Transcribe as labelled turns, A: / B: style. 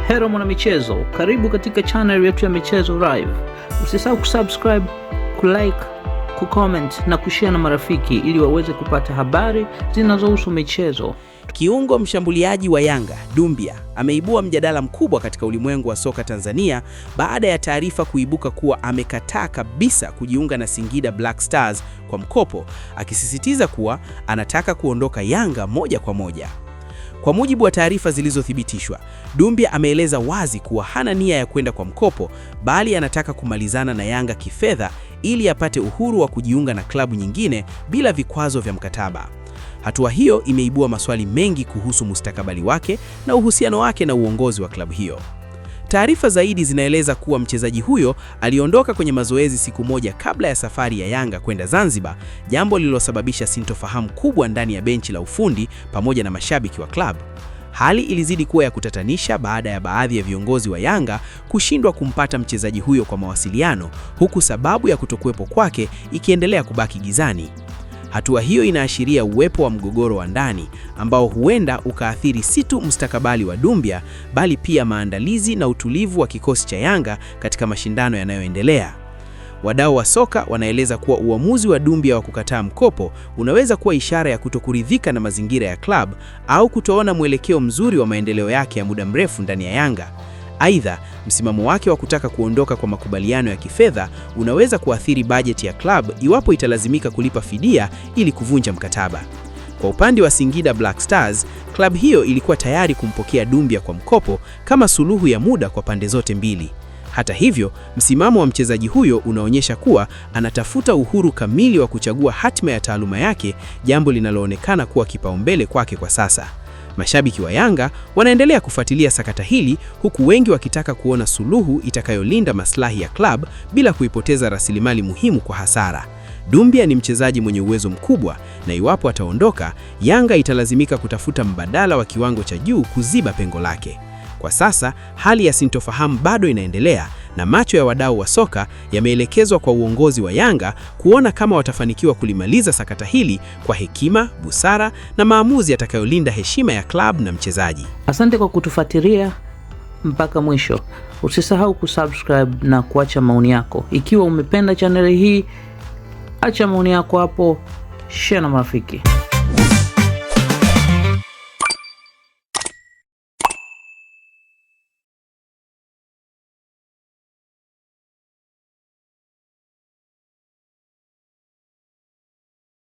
A: Hello mwana michezo, karibu katika channel yetu ya Michezo Live. Usisahau kusubscribe, kulike, kucomment na kushare na marafiki ili waweze kupata habari zinazohusu michezo.
B: Kiungo mshambuliaji wa Yanga, Doumbia, ameibua mjadala mkubwa katika ulimwengu wa soka Tanzania baada ya taarifa kuibuka kuwa amekataa kabisa kujiunga na Singida Black Stars kwa mkopo, akisisitiza kuwa anataka kuondoka Yanga moja kwa moja. Kwa mujibu wa taarifa zilizothibitishwa, Doumbia ameeleza wazi kuwa hana nia ya kwenda kwa mkopo, bali anataka kumalizana na Yanga kifedha ili apate uhuru wa kujiunga na klabu nyingine bila vikwazo vya mkataba. Hatua hiyo imeibua maswali mengi kuhusu mustakabali wake na uhusiano wake na uongozi wa klabu hiyo. Taarifa zaidi zinaeleza kuwa mchezaji huyo aliondoka kwenye mazoezi siku moja kabla ya safari ya Yanga kwenda Zanzibar, jambo lililosababisha sintofahamu kubwa ndani ya benchi la ufundi pamoja na mashabiki wa klabu. Hali ilizidi kuwa ya kutatanisha baada ya baadhi ya viongozi wa Yanga kushindwa kumpata mchezaji huyo kwa mawasiliano, huku sababu ya kutokuwepo kwake ikiendelea kubaki gizani. Hatua hiyo inaashiria uwepo wa mgogoro wa ndani ambao huenda ukaathiri si tu mustakabali wa Doumbia, bali pia maandalizi na utulivu wa kikosi cha Yanga katika mashindano yanayoendelea. Wadau wa soka wanaeleza kuwa uamuzi wa Doumbia wa kukataa mkopo unaweza kuwa ishara ya kutokuridhika na mazingira ya klabu au kutoona mwelekeo mzuri wa maendeleo yake ya muda mrefu ndani ya Yanga. Aidha, msimamo wake wa kutaka kuondoka kwa makubaliano ya kifedha unaweza kuathiri bajeti ya klabu iwapo italazimika kulipa fidia ili kuvunja mkataba. Kwa upande wa Singida Black Stars, klabu hiyo ilikuwa tayari kumpokea Doumbia kwa mkopo kama suluhu ya muda kwa pande zote mbili. Hata hivyo, msimamo wa mchezaji huyo unaonyesha kuwa anatafuta uhuru kamili wa kuchagua hatima ya taaluma yake, jambo linaloonekana kuwa kipaumbele kwake kwa sasa. Mashabiki wa Yanga wanaendelea kufuatilia sakata hili, huku wengi wakitaka kuona suluhu itakayolinda maslahi ya klabu bila kuipoteza rasilimali muhimu kwa hasara. Doumbia ni mchezaji mwenye uwezo mkubwa, na iwapo ataondoka, Yanga italazimika kutafuta mbadala wa kiwango cha juu kuziba pengo lake. Kwa sasa, hali ya sintofahamu bado inaendelea na macho ya wadau wa soka yameelekezwa kwa uongozi wa Yanga kuona kama watafanikiwa kulimaliza sakata hili kwa hekima, busara na maamuzi yatakayolinda heshima ya klabu na mchezaji.
A: Asante kwa kutufuatilia mpaka mwisho. Usisahau kusubscribe na kuacha maoni yako. Ikiwa umependa channel hii, acha maoni yako hapo, share na marafiki.